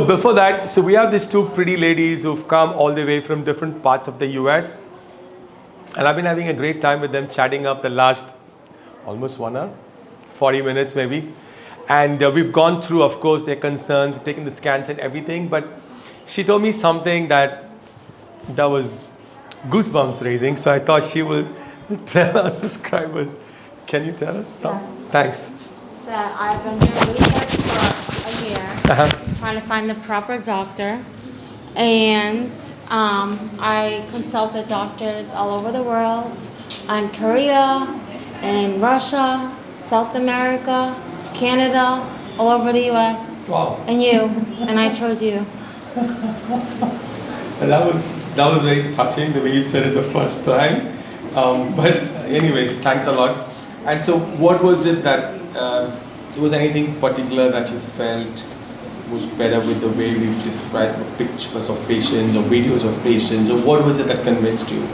So before that, so we have these two pretty ladies who've come all the way from different parts of the US. And I've been having a great time with them, chatting up the last almost 1 hour, 40 minutes maybe. And we've gone through, of course, their concerns, we've taken the scans and everything. But she told me something that was goosebumps raising. So I thought she will tell our subscribers. Can you tell us something? Yes. Thanks. That I've been doing research for a year, trying to find the proper doctor. And I consulted doctors all over the world, in Korea, in Russia, South America, Canada, all over the US. Wow. And you, and I chose you. And that was very touching the way you said it the first time. But anyways, thanks a lot. And so what was it that, was anything particular that you felt was better with the way we described pictures of patients or videos of patients, or what was it that convinced you?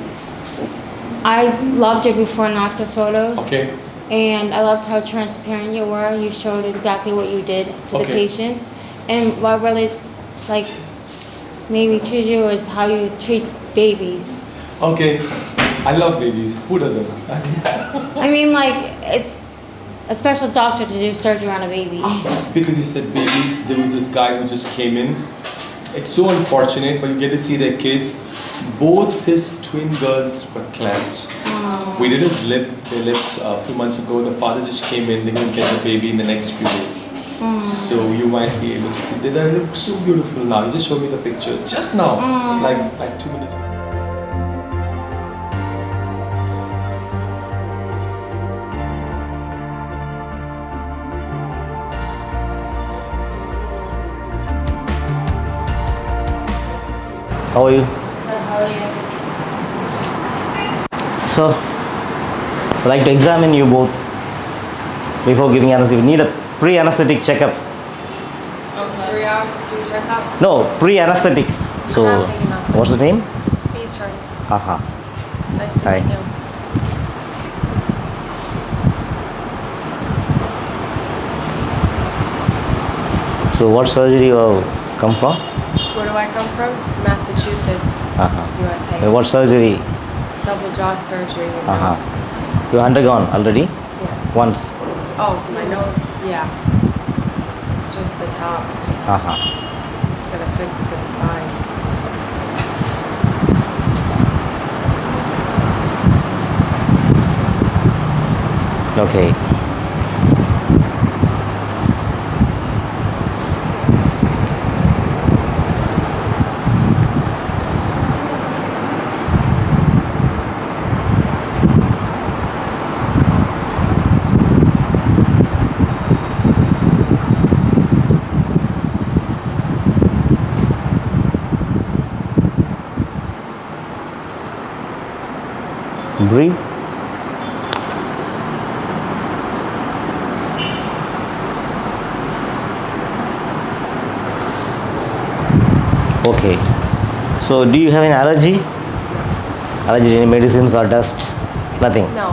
I loved your before and after photos. Okay. And I loved how transparent you were. You showed exactly what you did to the patients. And what really, made me choose you is how you treat babies. Okay. I love babies. Who doesn't? I mean, it's a special doctor to do surgery on a baby. Because you said babies, there was this guy who just came in. It's so unfortunate, but you get to see their kids. Both his twin girls were cleft. We did their lips a few months ago. The father just came in. They're going to get the baby in the next few days. So you might be able to see. They look so beautiful now. You just showed me the pictures just now, like 2 minutes. How are you? Good, how are you? So, I'd like to examine you both before giving anesthesia. We need a pre-anesthetic checkup. Okay. 3 hours to do a checkup? No, pre-anesthetic. So, not taking nothing. what's the name? Beatrice. Aha. Nice to Hi. meet you. So, what surgery you come from? Where do I come from? Massachusetts, USA. What surgery? Double jaw surgery in Uh-huh. nose. You undergone already? Yeah. Once. Oh, my nose? Yeah. Just the top. Just gotta fix the sides. Okay. Breathe. Okay. So, do you have an allergy? Allergy to any medicines or dust? Nothing. No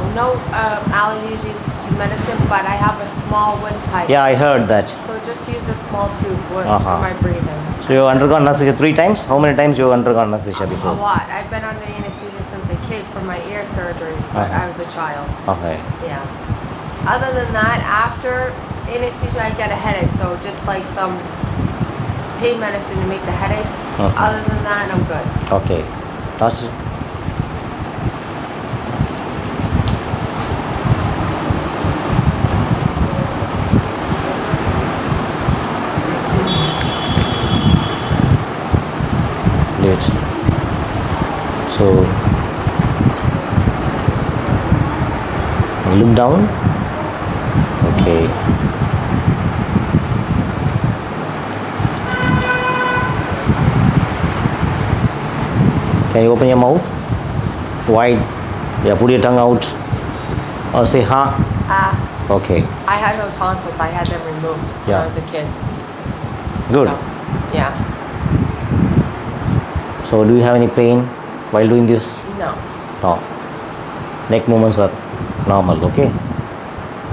allergies to medicine, but I have a small windpipe. Yeah, I heard that. So just use a small tube for Uh-huh. my breathing. So, you have undergone anesthesia 3 times? How many times you have undergone anesthesia A before? lot. I've been under anesthesia since a kid for my ear surgeries, but I was a child. Okay. Yeah. Other than that, after anesthesia, I get a headache. So just like some pain medicine to make the headache. Okay. Other than that, I'm good. Okay. Touch it. Great. So, look down. Okay. Can you open your mouth wide? Yeah, put your tongue out. Or say ha. Okay. I had no tonsils. I had them removed when Yeah. I was a kid. Good. So, yeah. So, do you have any pain while doing this? No. No. Neck movements are normal, okay?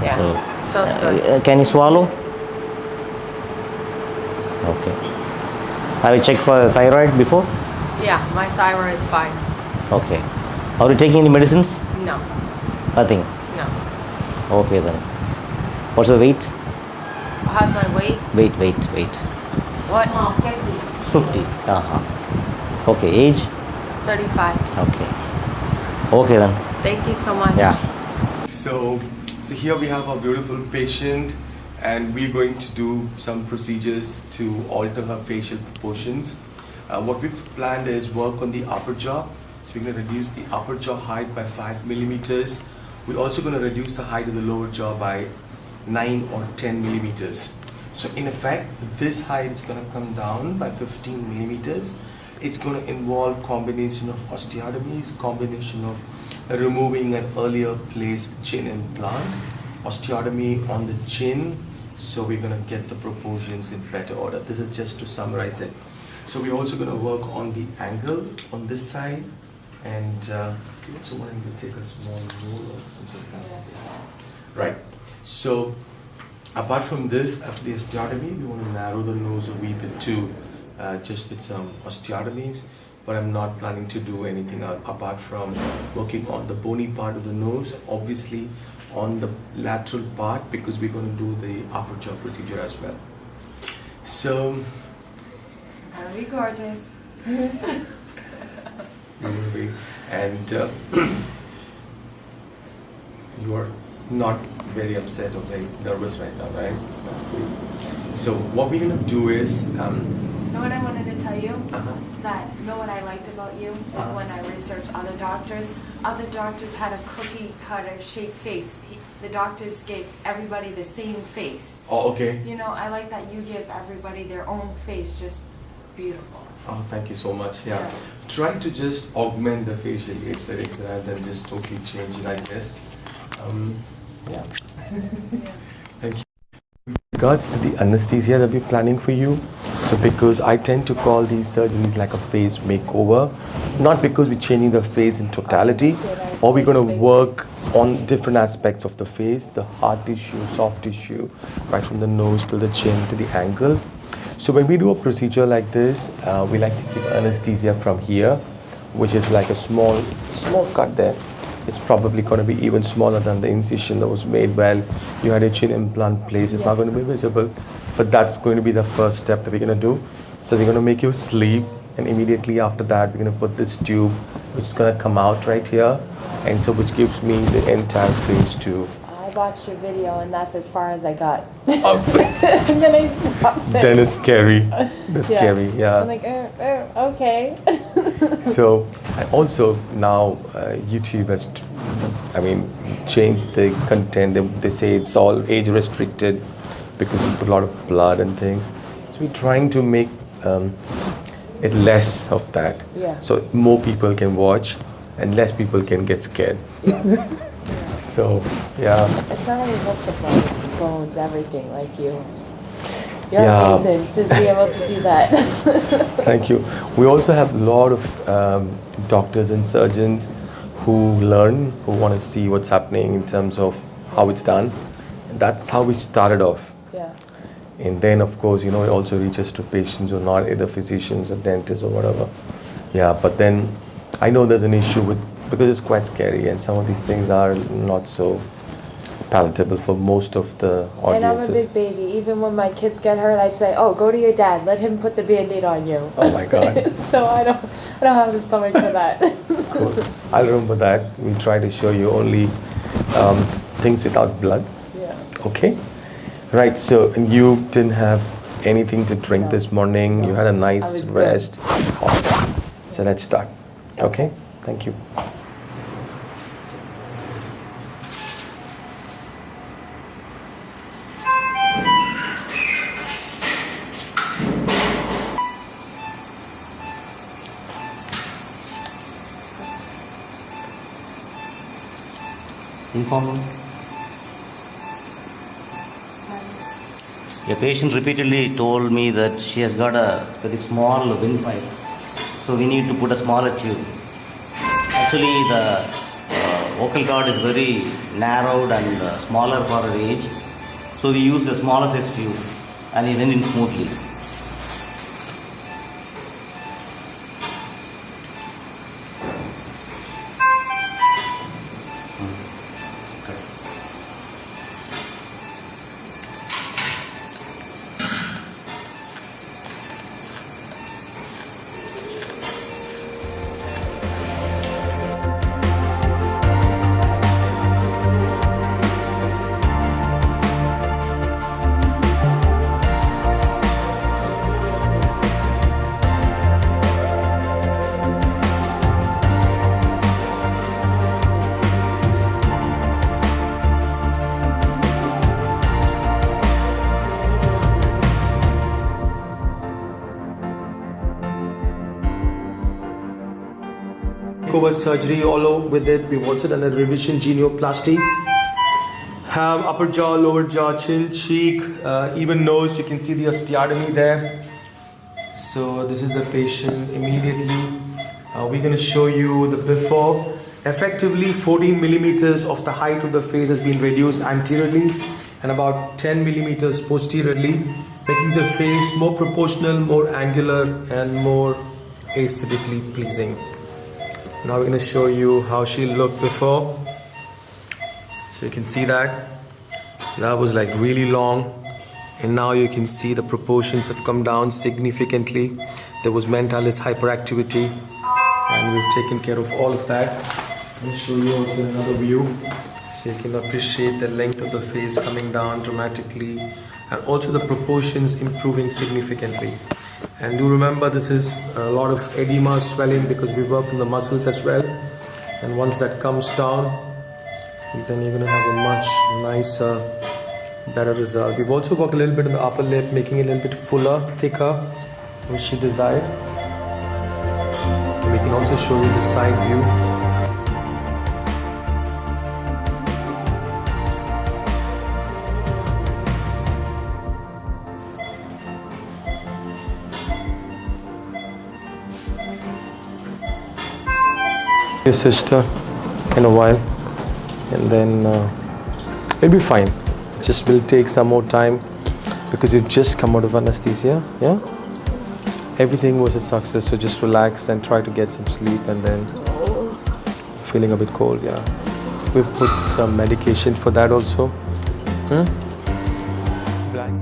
Yeah. So, Feels good. can you swallow? Okay. Have you checked for thyroid before? Yeah, my thyroid is fine. Okay. Are you taking any medicines? No, Nothing. no. Okay then. What's the weight? How's my weight? Weight. What? Small, 50. 50. Uh-huh. Okay. Age? 35. Okay. Okay then. Thank you so much. Yeah. So here we have our beautiful patient, and we're going to do some procedures to alter her facial proportions. What we've planned is work on the upper jaw. So we're going to reduce the upper jaw height by 5 millimeters. We're also going to reduce the height of the lower jaw by 9 or 10 millimeters. So in effect, this height is going to come down by 15 millimeters. It's going to involve combination of osteotomies, combination of removing an earlier placed chin implant, osteotomy on the chin. So we're going to get the proportions in better order. This is just to summarize it. So we're also going to work on the angle on this side, and we also wanting to take a small roll or something like that. Yes. Right. So apart from this, after the osteotomy, we want to narrow the nose a wee bit too, just with some osteotomies. But I'm not planning to do anything apart from working on the bony part of the nose, obviously on the lateral part, because we're going to do the upper jaw procedure as well. So, Are you gorgeous? and you are not very upset or very nervous right now, right? That's good. So what we're going to do is, You know what I wanted to tell you? uh-huh. That, you know what I liked about you? Is when I researched other doctors had a cookie cutter shaped face. The doctors gave everybody the same face. Oh, okay. You know, I like that you give everybody their own face, just beautiful. Oh, thank you so much. Yeah. Yeah. Try to just augment the facial aesthetics rather than just totally change it, I guess. Yeah. Yeah. Thank you. With regards to the anesthesia that we're planning for you, so because I tend to call these surgeries like a face makeover, not because we're changing the face in totality, or we're going to work on different aspects of the face, the hard tissue, soft tissue, right from the nose to the chin to the ankle. So when we do a procedure like this, we like to give anesthesia from here, which is like a small cut there. It's probably going to be even smaller than the incision that was made while you had a chin implant placed. It's not going to be visible, but that's going to be the first step that we're going to do. So they're going to make you sleep, and immediately after that, we're going to put this tube, which is going to come out right here, and so which gives me the entire face too. I watched your video and that's as far as I got. Oh, And then I stopped it. then it's scary. That's scary, yeah. I'm like, okay. So, and also now YouTube has, changed the content. They say it's all age restricted because you put a lot of blood and things. So we're trying to make it less of that. Yeah. So more people can watch and less people can get scared. Yeah. So, yeah. It's not only just the blood, it's the bones, everything, like you. You're Yeah. amazing to be able to do that. Thank you. We also have a lot of doctors and surgeons who want to see what's happening in terms of how it's done. And that's how we started off. Yeah. And then, of course, it also reaches to patients who are not either physicians or dentists or whatever. Yeah, but then I know there's an issue because it's quite scary, and some of these things are not so palatable for most of the audiences. And I'm a big baby. Even when my kids get hurt, I'd say, "Oh, go to your dad. Let him put the Band-Aid on you." Oh my God. So I don't have the stomach for that. Cool. I'll remember that. We try to show you only things without blood. Yeah. Okay. Right. So, and you didn't have anything to drink No. this morning. You had a I nice was good. rest. Awesome. So let's start. Okay. Thank you. Inform him. A patient repeatedly told me that she has got a very small windpipe, so we need to put a smaller tube. Actually, the vocal cord is very narrowed and smaller for her age, so we use the smaller size tube and it went in smoothly. makeover surgery all over with it. We've also done a revision genioplasty. Have upper jaw, lower jaw, chin, cheek, even nose. You can see the osteotomy there. So this is the patient immediately. We're going to show you the before. Effectively 14 millimeters of the height of the face has been reduced anteriorly and about 10 millimeters posteriorly, making the face more proportional, more angular and more aesthetically pleasing. Now we're going to show you how she looked before. So you can see that was like really long, and now you can see the proportions have come down significantly. There was mentalis hyperactivity, and we've taken care of all of that. I'll show you also another view so you can appreciate the length of the face coming down dramatically and also the proportions improving significantly. And do remember, this is a lot of edema, swelling, because we work on the muscles as well, and once that comes down, then you're going to have a much nicer, better result. We've also worked a little bit on the upper lip, making it a little bit fuller, thicker, which she desired. And we can also show you the side view. Your sister in a while, and then it'll be fine. Just will take some more time because you've just come out of anesthesia. Yeah, everything was a success, so just relax and try to get some sleep, and then feeling a bit cold. Yeah, we've put some medication for that also. Black.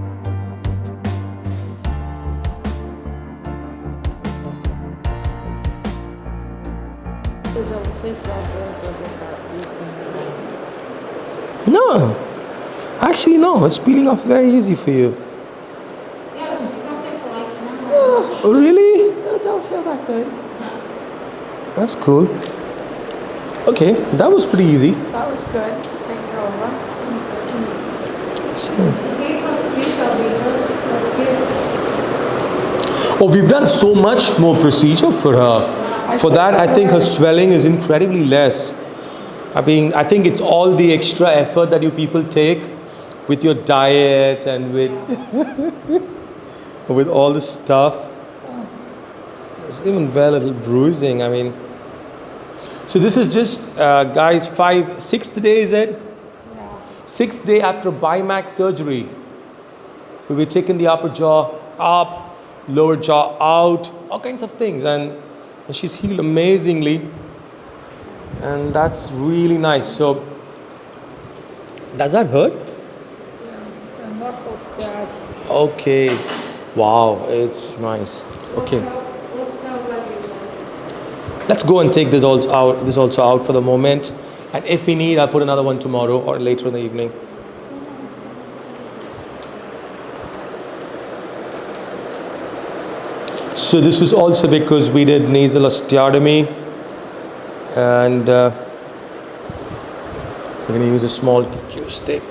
No, actually no, it's peeling off very easy for you. Yeah, she smoked it for like an hour. Oh really? I don't feel that good. That's cool. Okay, that was pretty easy. That was good. Thanks for over. So, The face looks beautiful, Beatrice. Looks beautiful. oh, we've done so much more procedure for her. For that, I think her swelling is incredibly less. I mean, I think it's all the extra effort that you people take with your diet and with with all the stuff. It's even a little bruising. I mean, so this is just guys, 6th day, is it? Yeah. 6th day after Bimax surgery. We were taking the upper jaw up, lower jaw out, all kinds of things, and she's healed amazingly, and that's really nice. So does that hurt? Yeah. The muscles does. Okay, wow, it's nice. Okay, Looks so good, Beatrice. let's go and take this also out for the moment, and if we need, I'll put another one tomorrow or later in the evening. So this was also because we did nasal osteotomy, and we're going to use a small cure stick.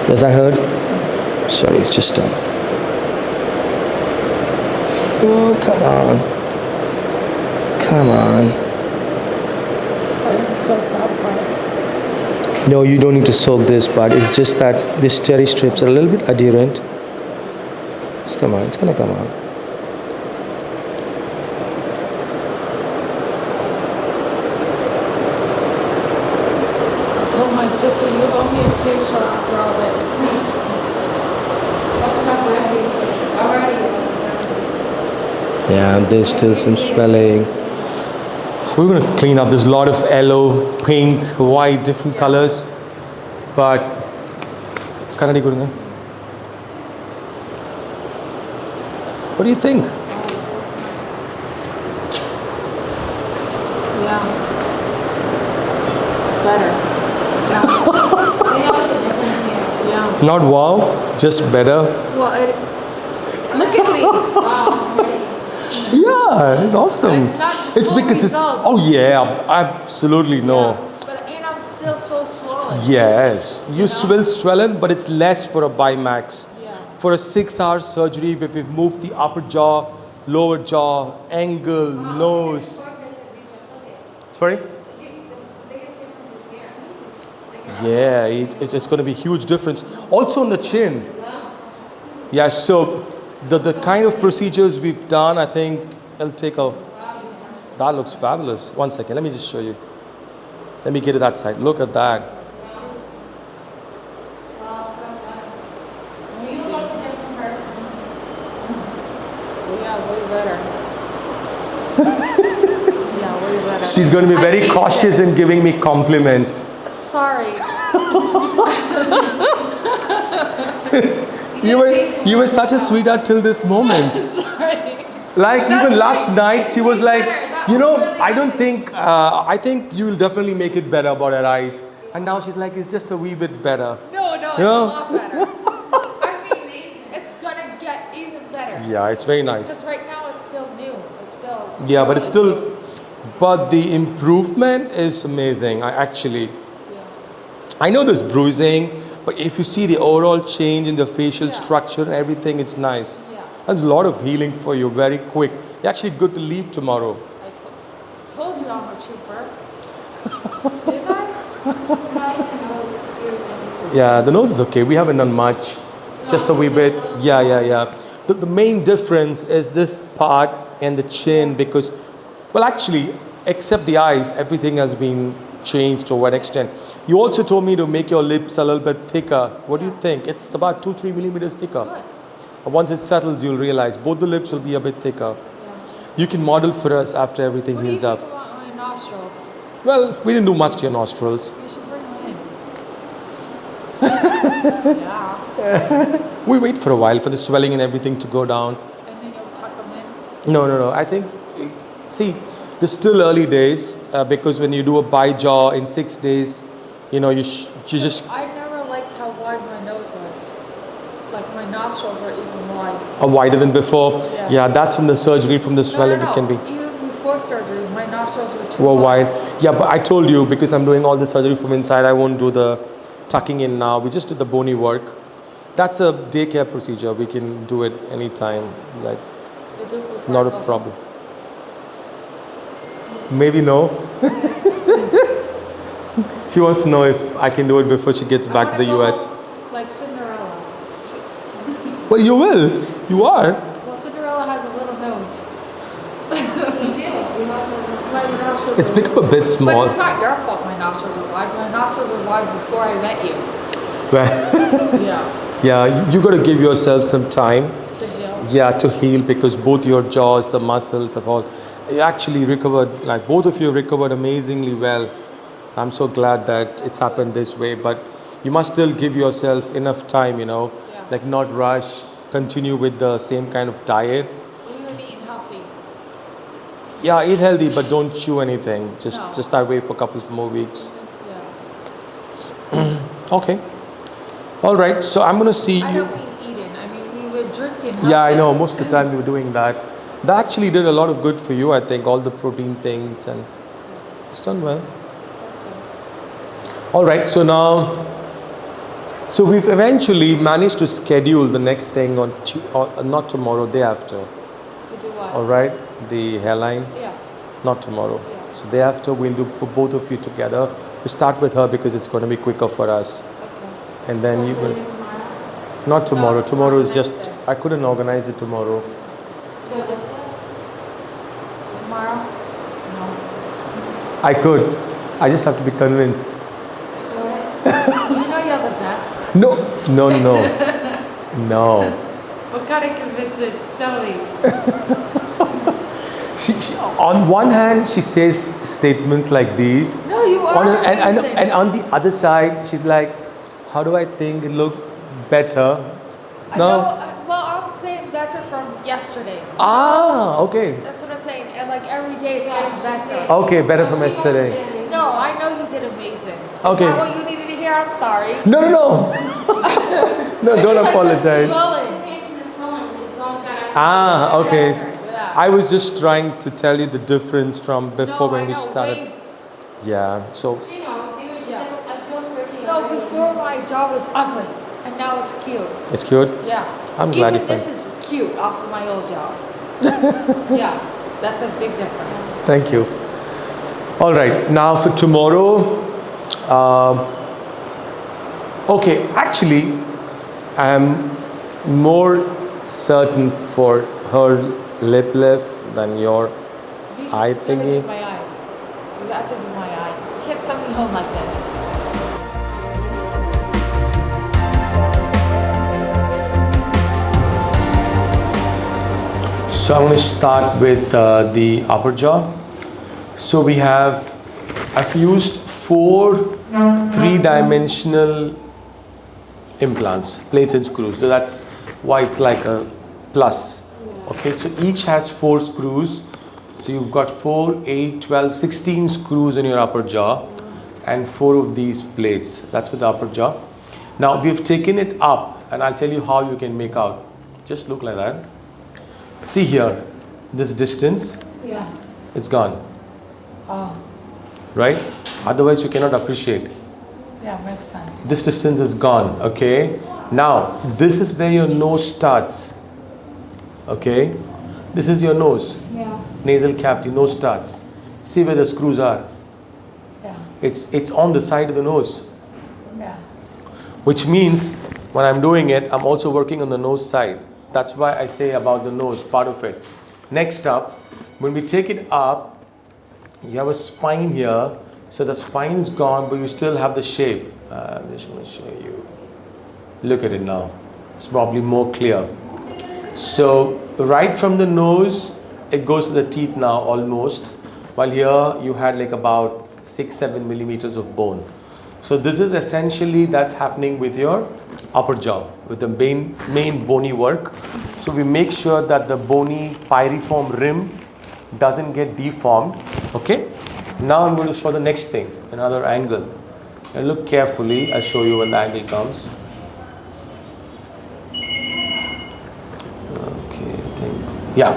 Does that hurt? Sorry, it's just done. Oh, come on. Come on. I didn't soak that part. No, you don't need to soak this part. It's just that these cherry strips are a little bit adherent. Just come on, it's gonna come out. I told my sister, you owe me a facial after all this. Looks so good, Beatrice. Already it looks good. Yeah, there's still some swelling. So we're gonna clean up. There's a lot of yellow, pink, white, different colors. But Kannadi Gurunga. What do you think? Yeah. Better. You notice the difference here. Yeah. Not wow, just better. Well, look at me. Wow, it's pretty. Yeah, it's awesome. It's not It's full because it's. results. Oh yeah, absolutely no. Yeah. But you know Yes, you will swollen, but it's less for a Bimax. Yeah. For a 6-hour surgery, where we've moved the upper jaw, lower jaw, angle, nose. Sorry? Yeah, it's going to be a huge difference. Also on the chin. Yeah, so the kind of procedures we've done, I think it'll take a... That looks fabulous. One second, let me just show you. Let me get to that side. Look at that. You look like a different person. Yeah, way better. Yeah, way better. She's going to be very cautious in giving me compliments. Sorry. You were such a sweetheart till this moment. Sorry. Like even last night, she was like, you know, I don't think, I think you will definitely make it better about her eyes. And now she's like, it's just a wee bit better. No, it's You a know? lot better. I mean, it's gonna get even better. Yeah, it's very nice. Because right now it's still new. It's still. Yeah, but it's still, but the improvement is amazing. Yeah. I know there's bruising, but if you see the overall change in the facial structure and everything, it's nice. Yeah. There's a lot of healing for you, very quick. You're actually good to leave tomorrow. I told you I'm a trooper. Didn't I? Yeah, the nose is okay. We haven't done much, just a wee bit. Yeah. The main difference is this part and the chin because, well, actually, except the eyes, everything has been changed to an extent. You also told me to make your lips a little bit thicker. What do you think? It's about 2-3 millimeters thicker. Good. Once it settles, you'll realize both the lips will be a bit thicker. Yeah. You can model for us after everything What do you heals think up. about my nostrils? Well, we didn't do much to your nostrils. You should bring them in. Yeah. We wait for a while for the swelling and everything to go down. And then you'll tuck them in. No. I think, see, there's still early days because when you do a bi-jaw in 6 days, you know, you just I never liked how wide my nose was. Like my nostrils are even wide. are wider than before. Yeah. Yeah, that's from the surgery, from the swelling. No. It can be. Even before surgery, my nostrils were too Wide. Yeah, but I told you because I'm doing all the surgery from inside, I won't do the tucking in now. We just did the bony work. That's a daycare procedure. We can do it anytime. Like, You do before not I a go problem. Maybe no. She wants to know if I can do it before she gets home. back to the I wanna US. go like Cinderella. Well, you will. You are. Well, Cinderella has a little nose. You do. My nostrils It's are- become a bit But small. it's not your fault my nostrils are wide. My nostrils were wide before I met you. Well, Yeah. yeah, you got to give yourself some time. To heal. Yeah, to heal because both your jaws, the muscles have all. You actually recovered, like both of you recovered amazingly well. I'm so glad that it's happened this way, but you must still give yourself enough time, you know, Yeah. like not rush, continue with the same kind of diet. We would eat healthy. Yeah, eat healthy, but don't chew anything. No. Just that way for a couple of more weeks. Yeah. Okay. All right. So I'm gonna see I you. don't mean eating. I mean we were drinking. Yeah, I healthy. know. Most of the time you were doing that. That actually did a lot of good for you. I think all the protein things and it's done well. That's good. All right. So now, so we've eventually managed to schedule the next thing on not tomorrow, day after. To do what? All right. The hairline. Yeah. Not tomorrow. Yeah. So day after we'll do for both of you together. We start with her because it's going to be quicker for us. Okay. And then you will. Tomorrow. Not tomorrow. No, Tomorrow is next just. day. I couldn't organize it tomorrow. Tomorrow? No. I could. I just have to be convinced. You know you're the best. No. No. What kind of convincing? Tell me. She, on one hand, she says statements like these. No, you are amazing. And on the other side, she's like, how do I think it looks better? I No. know, well, I'm saying better from yesterday. Ah, okay. That's what I'm saying. And like every day it's getting better. Okay, better from yesterday. No, I know you did amazing. Okay. Is that what you needed to hear? I'm sorry. No. No, don't apologize. It's came from the swelling. It's going down. Ah, okay. Yeah. I was just trying to tell you the difference from before No, when I we know, started. way- Yeah, so She knows. She was Yeah. like, I feel pretty. No, Before my jaw was ugly, and now it's cute. It's cute. Yeah. I'm glad Even you this is cute off of my old jaw. Yeah, that's a big difference. Thank you. All right, now for tomorrow. Okay, actually, I'm more certain for her lip lift than your eye You gotta thingy. do my eyes. You got to do my eye. You can't send me home like this. So I'm going to start with the upper jaw. So I've used 4 3-dimensional implants, plates and screws. So that's why it's like a plus. Okay, so each has 4 screws. So you've got 4, 8, 12, 16 screws in your upper jaw and 4 of these plates. That's with the upper jaw. Now we've taken it up and I'll tell you how you can make out. Just look like that. See here, this distance, Yeah. it's gone, Oh, right? Otherwise you cannot appreciate. yeah, makes sense. This distance is gone, okay? Now, this is where your nose starts, okay? This is your nose, Yeah. nasal cavity, nose starts. See where the screws are. Yeah. It's on the side of the nose, Yeah. which means when I'm doing it, I'm also working on the nose side. That's why I say about the nose, part of it. Next up, when we take it up, you have a spine here. So the spine is gone, but you still have the shape. I'm just going to show you. Look at it now. It's probably more clear. So right from the nose, it goes to the teeth now almost. While here you had like about 6-7 millimeters of bone. So this is essentially that's happening with your upper jaw, with the main bony work. So we make sure that the bony pyriform rim doesn't get deformed. Okay. Now I'm going to show the next thing, another angle. And look carefully. I'll show you when the angle comes. Okay, I think. Yeah.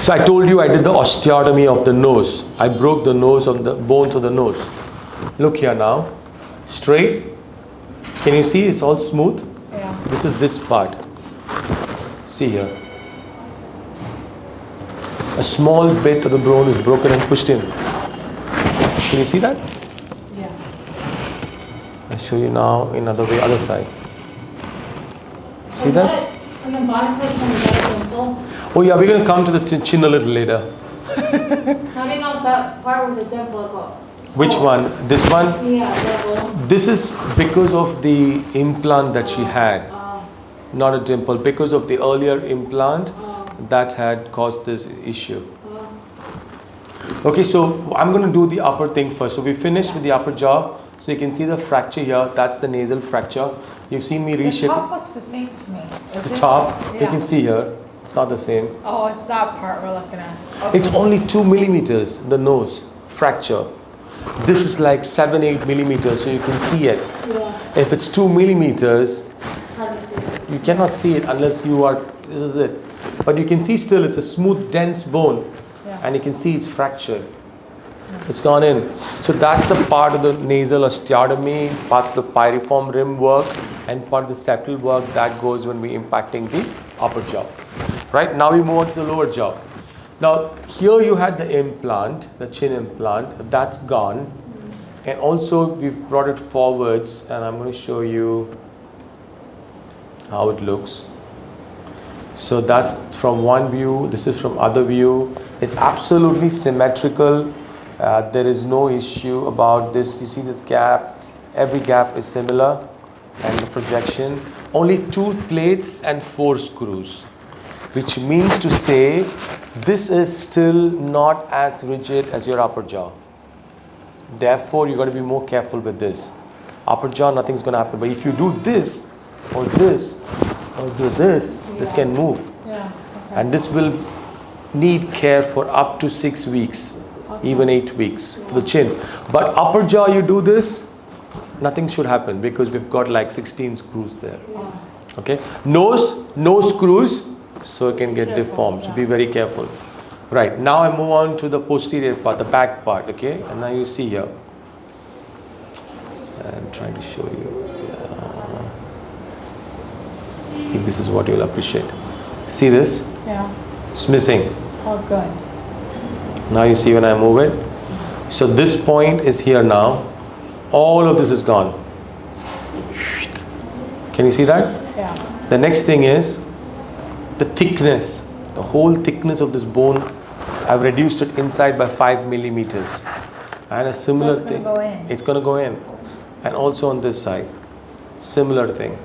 So I told you I did the osteotomy of the nose. I broke the nose of the bones of the nose. Look here now. Straight. Can you see it's all smooth? Yeah. This is this part. See here. A small bit of the bone is broken and pushed in. Can you see that? Yeah. I'll show you now in other way, other side. See this? And the bottom portion is that dimple? Oh yeah, we're going to come to the chin a little later. How do you know that part was a dimple? Which one? This one? Yeah, dimple. This is because of the implant that she had. Not a dimple. Because of the earlier implant that had caused this issue. Okay, so I'm going to do the upper thing first. So we finished with the upper jaw. So you can see the fracture here. That's the nasal fracture. You've seen me The reshape top looks the same to me. Is the it? top. You Yeah. can see here. It's not the same. Oh, it's that part we're looking at. Okay. It's only 2 millimeters, the nose fracture. This is like 7-8 millimeters, so you can see it. Yeah. If it's 2 millimeters, Hard to see it. you cannot see it unless you are, this is it. But you can see still it's a smooth, dense bone. Yeah. And you can see it's fractured. It's gone in. So that's the part of the nasal osteotomy, part of the pyriform rim work, and part of the septal work that goes when we're impacting the upper jaw. Right, now we move on to the lower jaw. Now here you had the implant, the chin implant, that's gone. And also we've brought it forwards, and I'm going to show you how it looks. So that's from one view, this is from other view. It's absolutely symmetrical. There is no issue about this. You see this gap, every gap is similar, and the projection. Only 2 plates and 4 screws, which means to say this is still not as rigid as your upper jaw. Therefore, you got to be more careful with this. Upper jaw, nothing's going to happen. But if you do this, or this, or do this, this can move. Yeah. Okay. And this will need care for up to 6 weeks, even 8 weeks for the chin. But upper jaw, you do this, nothing should happen because we've got like 16 screws there. Okay. Nose, no screws, so it can get deformed. So be very careful. Right. Now I move on to the posterior part, the back part. Okay. And now you see here. I'm trying to show you. I think this is what you'll appreciate. See this? Yeah. It's missing. Oh, good. Now you see when I move it. So this point is here now. All of this is gone. Can you see that? Yeah. The next thing is the thickness. The whole thickness of this bone, I've reduced it inside by 5 millimeters. And a similar So it's thing. gonna go in. It's going to go in. And also on this side. Similar thing.